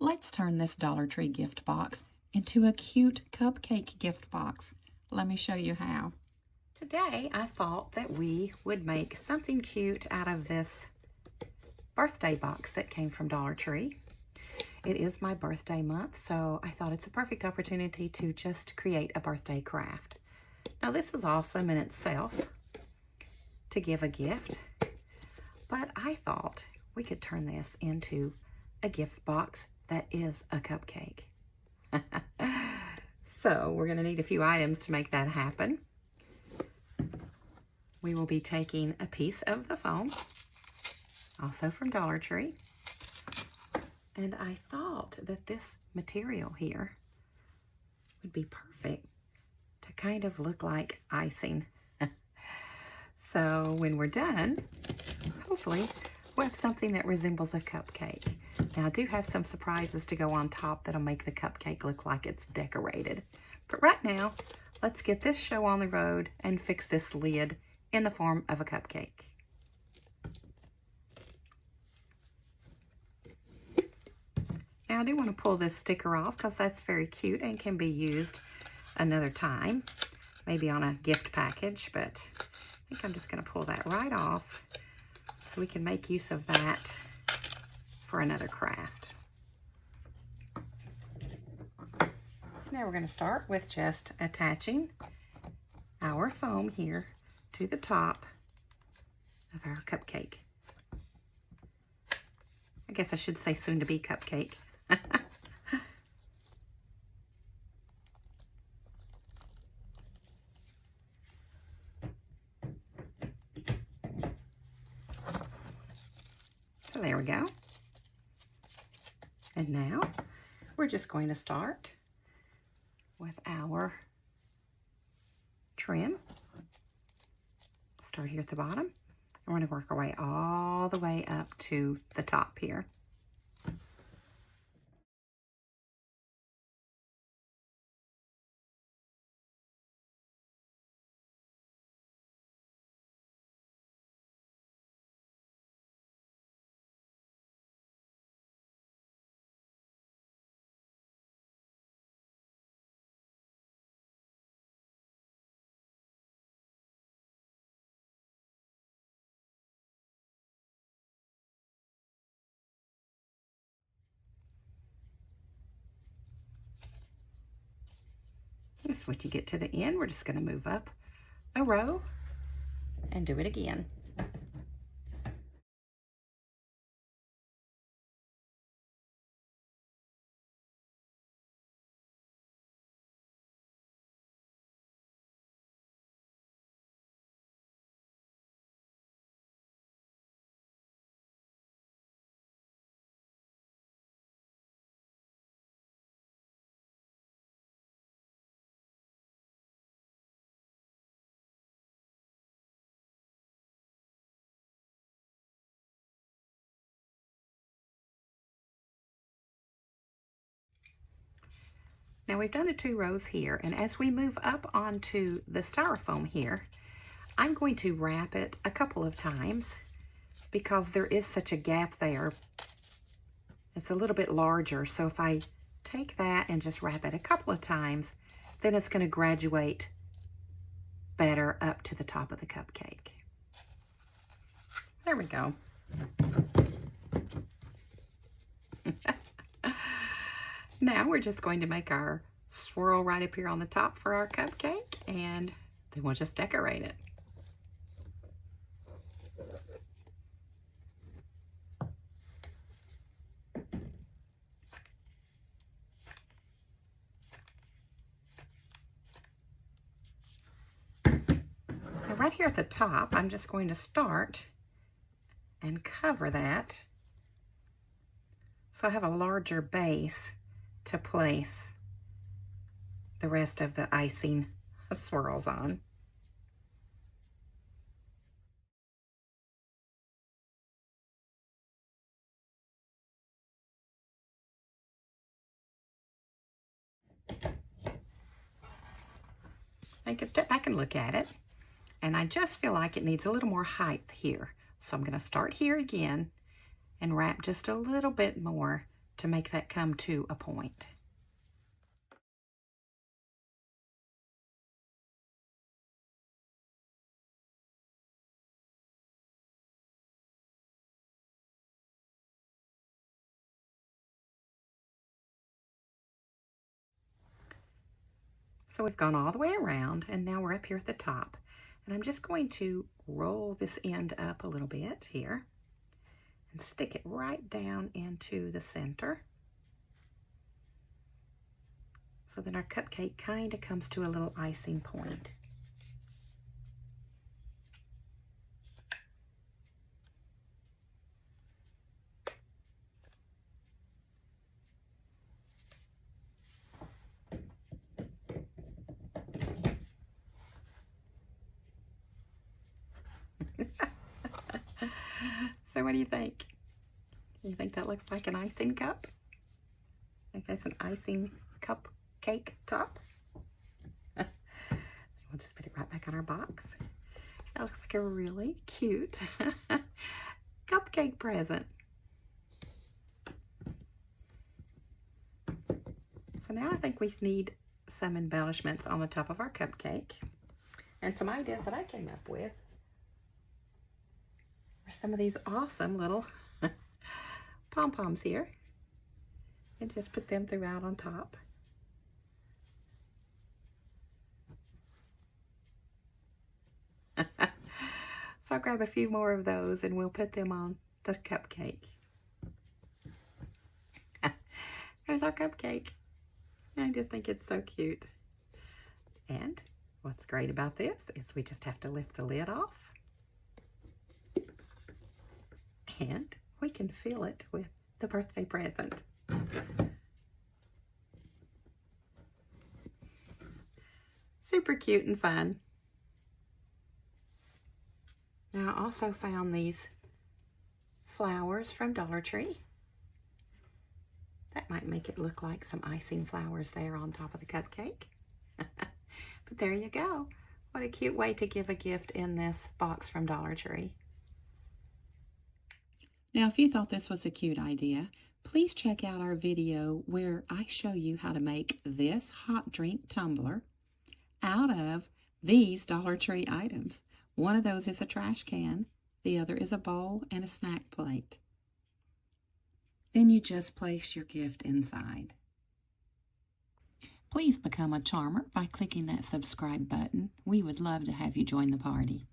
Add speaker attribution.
Speaker 1: Let's turn this Dollar Tree gift box into a cute cupcake gift box. Let me show you how. Today, I thought that we would make something cute out of this birthday box that came from Dollar Tree. It is my birthday month, so I thought it's a perfect opportunity to just create a birthday craft. Now, this is awesome in itself to give a gift, but I thought we could turn this into a gift box that is a cupcake. So we're going to need a few items to make that happen. We will be taking a piece of the foam, also from Dollar Tree. And I thought that this material here would be perfect to kind of look like icing. So when we're done, hopefully we'll have something that resembles a cupcake. Now, I do have some surprises to go on top that'll make the cupcake look like it's decorated. But right now, let's get this show on the road and fix this lid in the form of a cupcake. Now, I do want to pull this sticker off because that's very cute and can be used another time, maybe on a gift package, but I think I'm just going to pull that right off so we can make use of that for another craft. Now we're going to start with just attaching our foam here to the top of our cupcake. I guess I should say soon-to-be cupcake. So there we go. And now we're just going to start with our trim. Start here at the bottom. And we're going to work our way all the way up to the top here. Just when you get to the end, we're just going to move up a row and do it again. Now we've done the 2 rows here, and as we move up onto the styrofoam here, I'm going to wrap it a couple of times because there is such a gap there. It's a little bit larger, so if I take that and just wrap it a couple of times, then it's going to graduate better up to the top of the cupcake. There we go. Now we're just going to make our swirl right up here on the top for our cupcake, and then we'll just decorate it. Now right here at the top, I'm just going to start and cover that so I have a larger base to place the rest of the icing swirls on. I can step back and look at it, and I just feel like it needs a little more height here. So I'm going to start here again and wrap just a little bit more to make that come to a point. So we've gone all the way around, and now we're up here at the top. And I'm just going to roll this end up a little bit here and stick it right down into the center. So then our cupcake kind of comes to a little icing point. So what do you think? You think that looks like an icing cup? I think that's an icing cupcake top. We'll just put it right back on our box. That looks like a really cute cupcake present. So now I think we need some embellishments on the top of our cupcake. And some ideas that I came up with are some of these awesome little pom-poms here. And just put them throughout on top. So I'll grab a few more of those and we'll put them on the cupcake. There's our cupcake. I just think it's so cute. And what's great about this is we just have to lift the lid off. And we can fill it with the birthday present. Super cute and fun. Now I also found these flowers from Dollar Tree. That might make it look like some icing flowers there on top of the cupcake. But there you go. What a cute way to give a gift in this box from Dollar Tree. Now, if you thought this was a cute idea, please check out our video where I show you how to make this hot drink tumbler out of these Dollar Tree items. One of those is a trash can, the other is a bowl and a snack plate. Then you just place your gift inside. Please become a charmer by clicking that subscribe button. We would love to have you join the party.